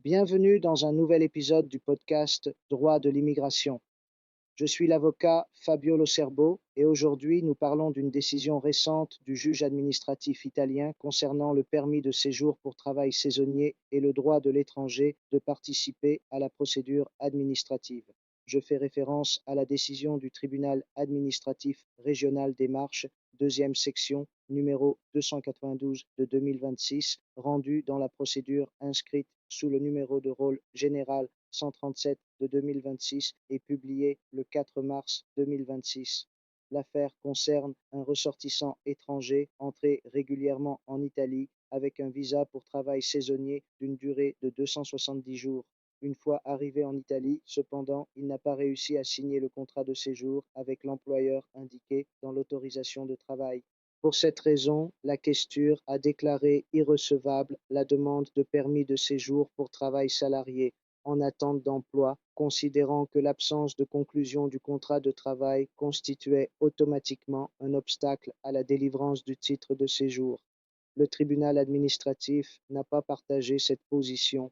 Bienvenue dans un nouvel épisode du podcast Droit de l'immigration. Je suis l'avocat Fabio Locerbo et aujourd'hui nous parlons d'une décision récente du juge administratif italien concernant le permis de séjour pour travail saisonnier et le droit de l'étranger de participer à la procédure administrative. Je fais référence à la décision du tribunal administratif régional des Marches, deuxième section, numéro 292 de 2026, rendue dans la procédure inscrite sous le numéro de rôle général 137 de 2026 et publiée le 4 mars 2026. L'affaire concerne un ressortissant étranger entré régulièrement en Italie avec un visa pour travail saisonnier d'une durée de 270 jours. Une fois arrivé en Italie, cependant, il n'a pas réussi à signer le contrat de séjour avec l'employeur indiqué dans l'autorisation de travail. Pour cette raison, la questure a déclaré irrecevable la demande de permis de séjour pour travail salarié en attente d'emploi, considérant que l'absence de conclusion du contrat de travail constituait automatiquement un obstacle à la délivrance du titre de séjour. Le tribunal administratif n'a pas partagé cette position.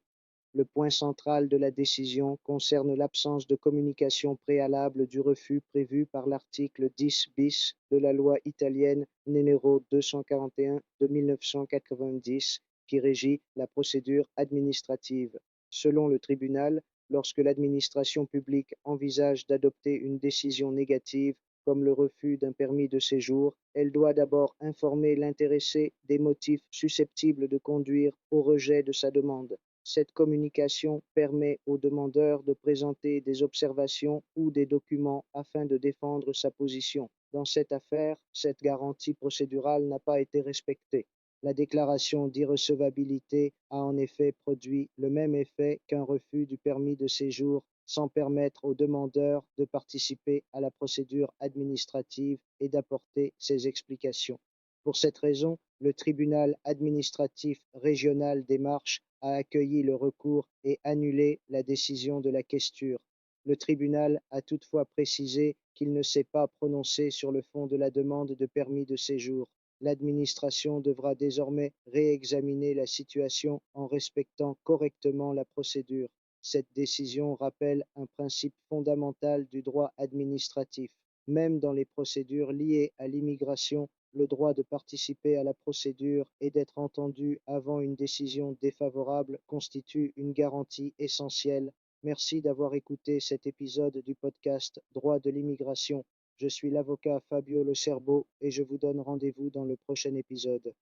Le point central de la décision concerne l'absence de communication préalable du refus prévu par l'article 10 bis de la loi italienne numéro 241 de 1990 qui régit la procédure administrative. Selon le tribunal, lorsque l'administration publique envisage d'adopter une décision négative, comme le refus d'un permis de séjour, elle doit d'abord informer l'intéressé des motifs susceptibles de conduire au rejet de sa demande. Cette communication permet au demandeur de présenter des observations ou des documents afin de défendre sa position. Dans cette affaire, cette garantie procédurale n'a pas été respectée. La déclaration d'irrecevabilité a en effet produit le même effet qu'un refus du permis de séjour sans permettre au demandeur de participer à la procédure administrative et d'apporter ses explications. Pour cette raison, le tribunal administratif régional des Marches a accueilli le recours et annulé la décision de la questure. Le tribunal a toutefois précisé qu'il ne s'est pas prononcé sur le fond de la demande de permis de séjour. L'administration devra désormais réexaminer la situation en respectant correctement la procédure. Cette décision rappelle un principe fondamental du droit administratif. Même dans les procédures liées à l'immigration, le droit de participer à la procédure et d'être entendu avant une décision défavorable constitue une garantie essentielle. Merci d'avoir écouté cet épisode du podcast Droit de l'immigration. Je suis l'avocat Fabio Locerbo et je vous donne rendez-vous dans le prochain épisode.